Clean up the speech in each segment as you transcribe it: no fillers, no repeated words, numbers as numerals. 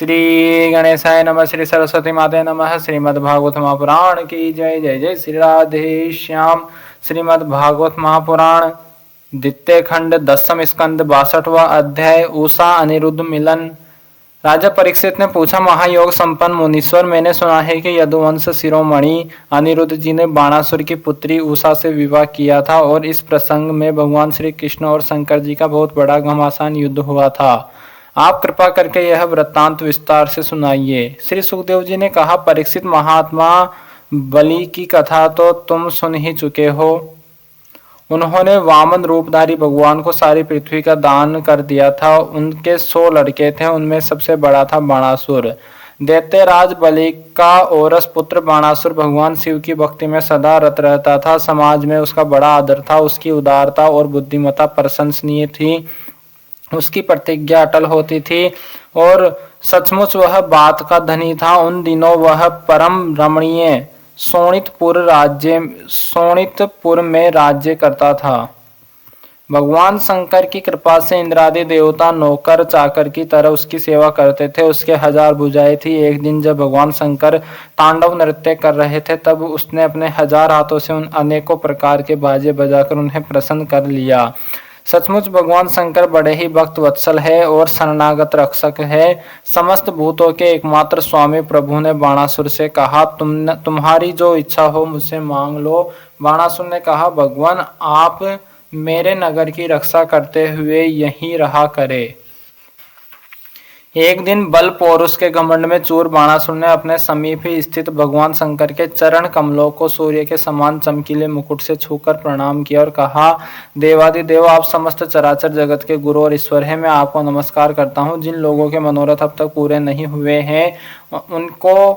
श्री गणेशाय नमः। श्री सरस्वती माते नमः। श्रीमद्भागवत महापुराण की जय। जय जय श्री राधे श्याम। श्रीमद्भागवत महापुराण द्वितीय खंड 10वें स्कंद 62वां अध्याय उषा अनिरुद्ध मिलन। राजा परीक्षित ने पूछा, महायोग संपन्न मुनीश्वर, मैंने सुना है कि यदुवंश शिरोमणि अनिरुद्ध जी ने बाणासुर की पुत्री उषा से विवाह किया था और इस प्रसंग में भगवान श्री कृष्ण और शंकर जी का बहुत बड़ा घमासान युद्ध हुआ था। आप कृपा करके यह वृत्तांत विस्तार से सुनाइए। श्री सुखदेव जी ने कहा, परीक्षित महात्मा, बलि की कथा तो तुम सुन ही चुके हो। उन्होंने वामन रूपधारी भगवान को सारी पृथ्वी का दान कर दिया था। उनके 100 लड़के थे, उनमें सबसे बड़ा था बाणासुर। दैत्यराज बलि का औरस पुत्र बाणासुर भगवान शिव की भक्ति में सदा रत रहता था। समाज में उसका बड़ा आदर था। उसकी उदारता और बुद्धिमत्ता प्रशंसनीय थी। उसकी प्रतिज्ञा अटल होती थी और सचमुच वह बात का धनी था। उन दिनों वह परम रमणीय सोनितपुर में राज्य करता था। भगवान शंकर की कृपा से इंद्रादि देवता नौकर चाकर की तरह उसकी सेवा करते थे। उसके 1000 भुजाएं थी। एक दिन जब भगवान शंकर तांडव नृत्य कर रहे थे, तब उसने अपने 1000 हाथों से उन अनेकों प्रकार के बाजे बजाकर उन्हें प्रसन्न कर लिया। सचमुच भगवान शंकर बड़े ही भक्त वत्सल है और शरणागत रक्षक है। समस्त भूतों के एकमात्र स्वामी प्रभु ने बाणासुर से कहा, तुम्हारी जो इच्छा हो मुझसे मांग लो। बाणासुर ने कहा, भगवान आप मेरे नगर की रक्षा करते हुए यहीं रहा करे। एक दिन बल पौरुष के घमंड में चूर बाणासुर ने अपने समीप ही स्थित भगवान शंकर के चरण कमलों को सूर्य के समान चमकीले मुकुट से छूकर प्रणाम किया और कहा, देवादिदेव, आप समस्त चराचर जगत के गुरु और ईश्वर हैं। मैं आपको नमस्कार करता हूँ। जिन लोगों के मनोरथ अब तक पूरे नहीं हुए हैं, उनको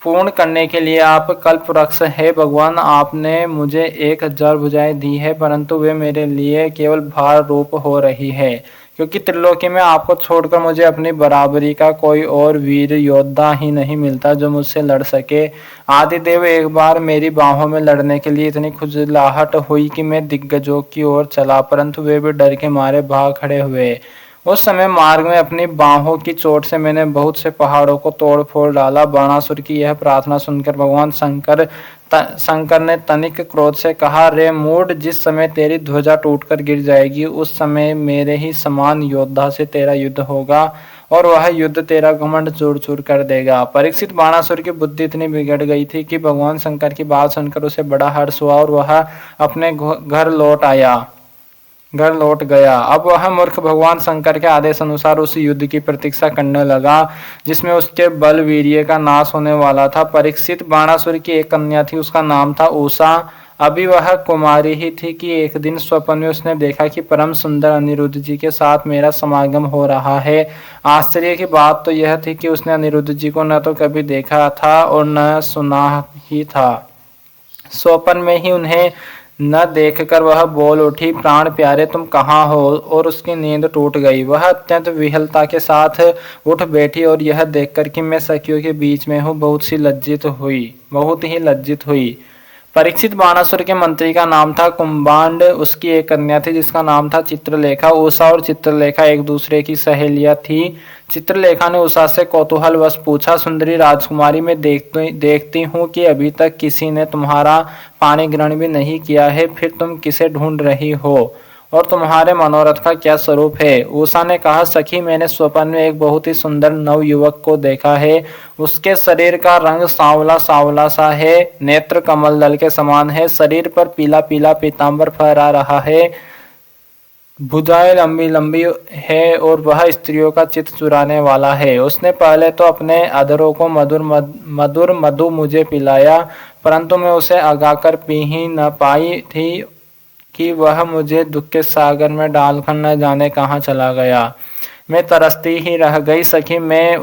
पूर्ण करने के लिए आप कल्प वृक्ष है। भगवान, आपने मुझे 1000 भुजाएं दी है, परंतु वे मेरे लिए केवल भार रूप हो रही है, क्योंकि त्रिलोकी में आपको छोड़कर मुझे अपनी बराबरी का कोई और वीर योद्धा ही नहीं मिलता जो मुझसे लड़ सके। आदिदेव, एक बार मेरी बाहों में लड़ने के लिए इतनी खुजलाहट हुई कि मैं दिग्गजों की ओर चला, परंतु वे भी डर के मारे भाग खड़े हुए। उस समय मार्ग में अपनी बाहों की चोट से मैंने बहुत से पहाड़ों को तोड़ फोड़ डाला। बाणासुर की यह प्रार्थना सुनकर भगवान शंकर ने तनिक क्रोध से कहा, रे मूढ़, जिस समय तेरी ध्वजा टूटकर गिर जाएगी, उस समय मेरे ही समान योद्धा से तेरा युद्ध होगा और वह युद्ध तेरा घमंड चूर चूर कर देगा। परीक्षित, बाणासुर की बुद्धि इतनी बिगड़ गई थी कि भगवान शंकर की बात सुनकर उसे बड़ा हर्ष हुआ और वह अपने घर लौट गया। अब वह मूर्ख भगवान शंकर के आदेश अनुसार उस युद्ध की प्रतीक्षा करने लगा जिसमें उसके बल वीर्य का नाश होने वाला था। परीक्षित, बाणासुर की एक कन्या थी, उसका नाम था उषा। अभी वह कुमारी ही थी कि एक दिन स्वप्न में उसने देखा कि परम सुंदर अनिरुद्ध जी के साथ मेरा समागम हो रहा है। आश्चर्य की बात तो यह थी कि उसने अनिरुद्ध जी को न तो कभी देखा था और न सुना ही था। स्वप्न में ही उन्हें न देखकर वह बोल उठी, प्राण प्यारे, तुम कहाँ हो? और उसकी नींद टूट गई। वह अत्यंत विहलता के साथ उठ बैठी और यह देखकर कि मैं सखियों के बीच में हूँ, बहुत ही लज्जित हुई। परीक्षित, बाणासुर के मंत्री का नाम था कुंभांड। उसकी एक कन्या थी जिसका नाम था चित्रलेखा। उषा और चित्रलेखा एक दूसरे की सहेलियां थी। चित्रलेखा ने उषा से कौतूहलवश पूछा, सुंदरी राजकुमारी, मैं देखती हूँ कि अभी तक किसी ने तुम्हारा पानी ग्रहण भी नहीं किया है, फिर तुम किसे ढूंढ रही हो और तुम्हारे मनोरथ का क्या स्वरूप है? उषा ने कहा, सखी, मैंने स्वप्न में एक बहुत ही सुंदर नव युवक को देखा है। उसके शरीर का रंग सांवला सांवला सा है, नेत्र कमल दल के समान है, शरीर पर पीला पीला पीतांबर फहरा रहा है, भुजाएं लंबी लंबी है और वह स्त्रियों का चित्त चुराने वाला है। उसने पहले तो अपने अधरों को मधुर मधु मुझे पिलाया, परंतु मैं उसे अगाकर पी ही न पाई थी कि वह मुझे दुख के सागर में डालकर न जाने कहाँ चला गया। मैं तरसती ही रह गई सखी, मैं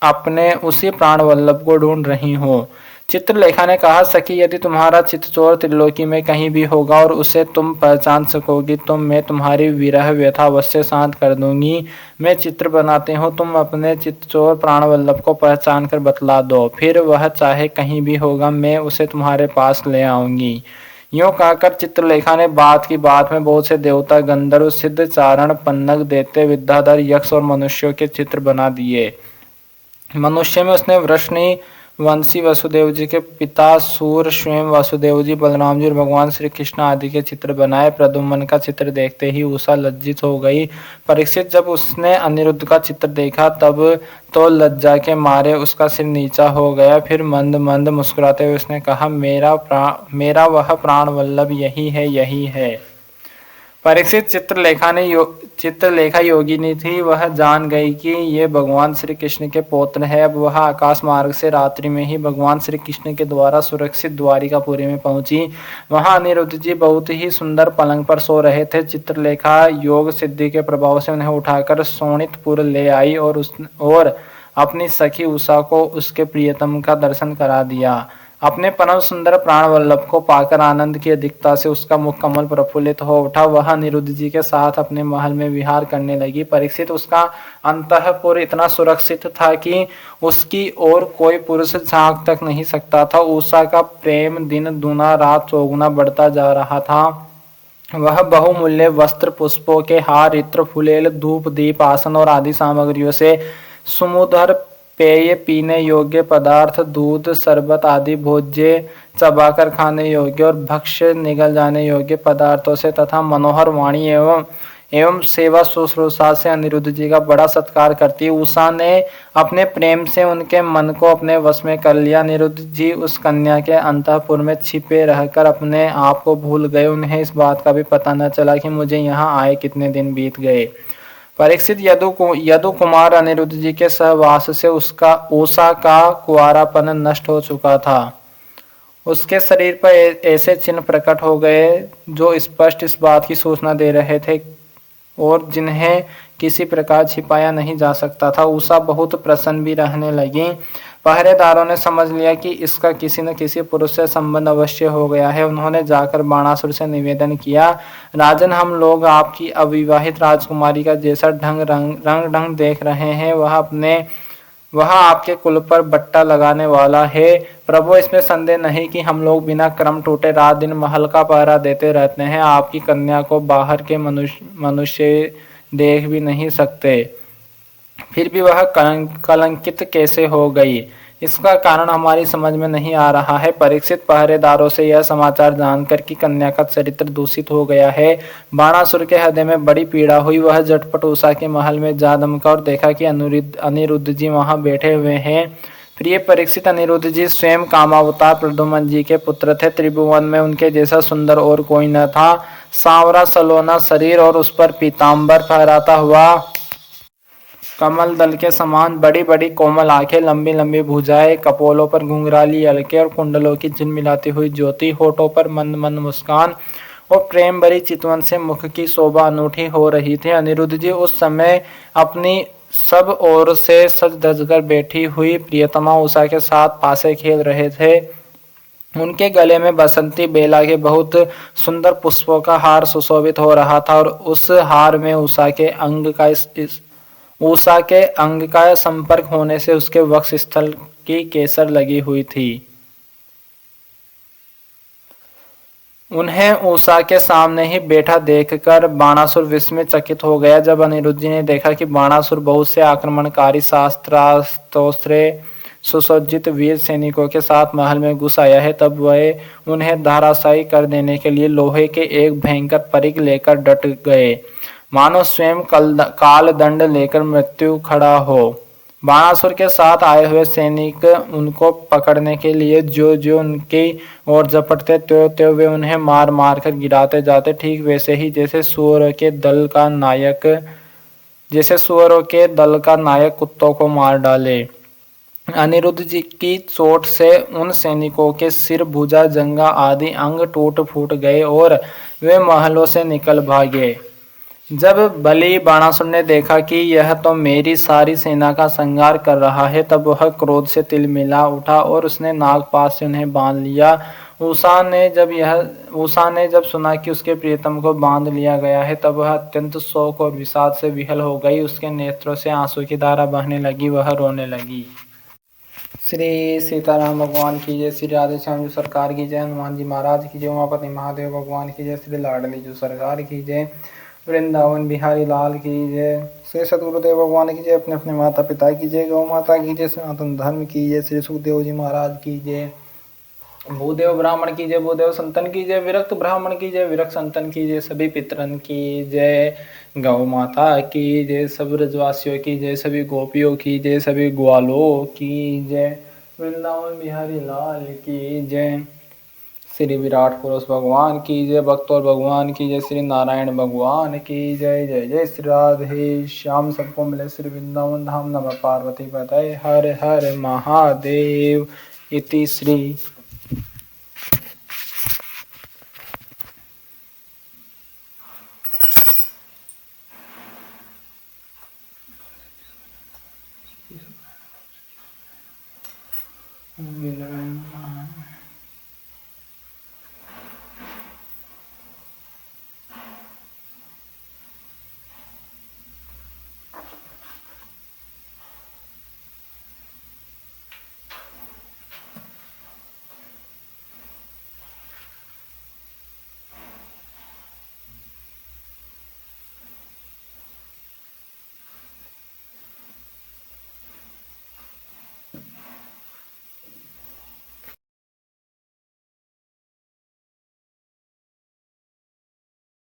अपने उसी प्राण वल्लभ को ढूंढ रही हूँ। चित्रलेखा ने कहा, सखी, यदि तुम्हारा चित्तचोर त्रिलोकी में कहीं भी होगा और उसे तुम पहचान सकोगी तो मैं तुम्हारी विरह व्यथा अवश्य शांत कर दूंगी। मैं चित्र बनाती हूँ, तुम अपने चित्तचोर प्राण वल्लभ को पहचान कर बतला दो, फिर वह चाहे कहीं भी होगा, मैं उसे तुम्हारे पास ले आऊंगी। यूं कहकर चित्रलेखा ने बात की बात में बहुत से देवता, गंधर्व, सिद्ध, चारण, पन्नग, दैत्य, विद्याधर, यक्ष और मनुष्यों के चित्र बना दिए। मनुष्य में उसने वृषणी वंशी वसुदेव जी के पिता सूर, स्वयं वासुदेव जी, बलराम जी और भगवान श्री कृष्ण आदि के चित्र बनाए। प्रद्युम्न का चित्र देखते ही उषा लज्जित हो गई। परीक्षित जब उसने अनिरुद्ध का चित्र देखा तब तो लज्जा के मारे उसका सिर नीचा हो गया। फिर मंद मंद मुस्कुराते हुए उसने कहा, मेरा वह प्राण वल्लभ यही है, यही है। परीक्षित चित्रलेखा योगिनी थी। वह जान गई कि ये भगवान श्री कृष्ण के पौत्र है। अब वह आकाश मार्ग से रात्रि में ही भगवान श्री कृष्ण के द्वारा सुरक्षित द्वारिकापुरी में पहुंची। वहां अनिरुद्ध जी बहुत ही सुंदर पलंग पर सो रहे थे। चित्रलेखा योग सिद्धि के प्रभाव से उन्हें उठाकर शोणितपुर ले आई और अपनी सखी उषा को उसके प्रियतम का दर्शन करा दिया। अपने परम सुंदर प्राण वल्लभ को पाकर आनंद की अधिकता से उसका मुख कमल प्रफुल्लित हो उठा। वह अनिरुद्ध जी के साथ अपने महल में विहार करने लगी। परीक्षित उसका अंतःपुर इतना सुरक्षित था कि उसकी ओर कोई पुरुष झांक तक नहीं सकता था। उषा का प्रेम दिन दूना रात चौगुना बढ़ता जा रहा था। वह बहुमूल्य वस्त्र, पुष्पों के हार, इत्र, फुलेल, धूप, दीप, आसन और आदि सामग्रियों से सुमधुर पेय, पीने योग्य पदार्थ, दूध, शरबत आदि भोज्य, चबाकर खाने योग्य और भक्ष्य निगल जाने योग्य पदार्थों से तथा मनोहर वाणी एवं सेवा शुश्रूषा से अनिरुद्ध जी का बड़ा सत्कार करती। उषा ने अपने प्रेम से उनके मन को अपने वश में कर लिया। अनिरुद्ध जी उस कन्या के अंतःपुर में छिपे रहकर अपने आप को भूल गए। उन्हें इस बात का भी पता न चला कि मुझे यहाँ आए कितने दिन बीत गए। परीक्षित यदु कुमार अनिरुद्ध जी के सहवास से उषा का कुंवारापन नष्ट हो चुका था। उसके शरीर पर ऐसे चिन्ह प्रकट हो गए जो स्पष्ट इस बात की सूचना दे रहे थे और जिन्हें किसी प्रकार छिपाया नहीं जा सकता था। उषा बहुत प्रसन्न भी रहने लगी। पहरेदारों ने समझ लिया कि इसका किसी न किसी पुरुष से संबंध अवश्य हो गया है। उन्होंने जाकर बाणासुर से निवेदन किया, राजन, हम लोग आपकी अविवाहित राजकुमारी का जैसा रंग देख रहे हैं वह आपके कुल पर बट्टा लगाने वाला है। प्रभु, इसमें संदेह नहीं कि हम लोग बिना क्रम टूटे रात दिन महल का पहरा देते रहते हैं। आपकी कन्या को बाहर के मनुष्य देख भी नहीं सकते, फिर भी वह कलंकित कैसे हो गई, इसका कारण हमारी समझ में नहीं आ रहा है। परीक्षित पहरेदारों से यह समाचार जानकर कि कन्या का चरित्र दूषित हो गया है, बाणासुर के हृदय में बड़ी पीड़ा हुई। वह झटपट उषा के महल में जा दमका और देखा कि अनिरुद्ध जी वहां बैठे हुए हैं। प्रिय परीक्षित, अनिरुद्ध जी स्वयं कामावतार प्रद्युम्न जी के पुत्र थे। त्रिभुवन में उनके जैसा सुंदर और कोई न था। सांवरा सलोना शरीर और उस पर पीताम्बर फहराता हुआ कमल दल के समान बड़ी बड़ी कोमल आंखें, लंबी लंबी भुजाएं, कपोलों पर घुंघराली अलके और कुंडलों की झिलमिलाती हुई ज्योति, होठों पर मंद मंद मुस्कान और प्रेम भरी चितवन से मुख की शोभा अनूठी हो रही थी। अनिरुद्ध जी उस समय अपनी सब ओर से सज धज कर बैठी हुई प्रियतमा उषा के साथ पासे खेल रहे थे। उनके गले में बसंती बेला के बहुत सुंदर पुष्पों का हार सुशोभित हो रहा था और उस हार में उषा के अंग का संपर्क होने से उसके वक्ष स्थल की केसर लगी हुई थी। उन्हें उषा के सामने ही बैठा देखकर बाणासुर विस्मित चकित हो गया। जब अनिरुद्ध जी ने देखा कि बाणासुर बहुत से आक्रमणकारी शस्त्रास्त्रों से सुसज्जित वीर सैनिकों के साथ महल में घुस आया है, तब वह उन्हें धराशायी कर देने के लिए लोहे के एक भयंकर परिघ लेकर डट गए, मानो स्वयं काल दंड लेकर मृत्यु खड़ा हो। बाणासुर के साथ आए हुए सैनिक उनको पकड़ने के लिए जो जो उनकी ओर झपटते त्यों वे उन्हें मार मार कर गिराते जाते, ठीक वैसे ही जैसे सुअरों के दल का नायक कुत्तों को मार डाले। अनिरुद्ध जी की चोट से उन सैनिकों के सिर, भुजा, जंगा आदि अंग टूट फूट गए और वे महलों से निकल भागे। जब बलि बाणासुर ने देखा कि यह तो मेरी सारी सेना का संहार कर रहा है, तब वह क्रोध से तिलमिला उठा और उसने नागपाश से उन्हें बांध लिया। उषा ने जब सुना कि उसके प्रियतम को बांध लिया गया है, तब वह अत्यंत शोक और विषाद से विहल हो गई। उसके नेत्रों से आंसू की धारा बहने लगी, वह रोने लगी। श्री सीताराम भगवान की जय, श्री राधे श्याम जी सरकार की जय, हनुमान जी महाराज की जय, उमापति महादेव भगवान की जय, श्री लाडली जी सरकार की जय, वृंदावन बिहारी लाल की जय। श्री सद्गुरुदेव भगवान की जय। अपने अपने माता पिता की जय। गौ माता की जय। सनातन धर्म की जय। श्री सुखदेव जी महाराज की जय। भूदेव ब्राह्मण की जय। भूदेव संतन की जय। विरक्त ब्राह्मण की जय। विरक्त संतन की जय। सभी पितरन की जय। गौ माता की जय। सब ब्रजवासियों की जय। सभी गोपियों की जय। सभी ग्वालों की जय। वृंदावन बिहारी लाल की जय। श्री विराट पुरुष भगवान की जय। भक्त और भगवान की जय। श्री नारायण भगवान की जय। जय जय श्री राधे श्याम। सबको मिले श्री वृंदावन धाम। नमः पार्वती पतये हर हर महादेव। इति श्री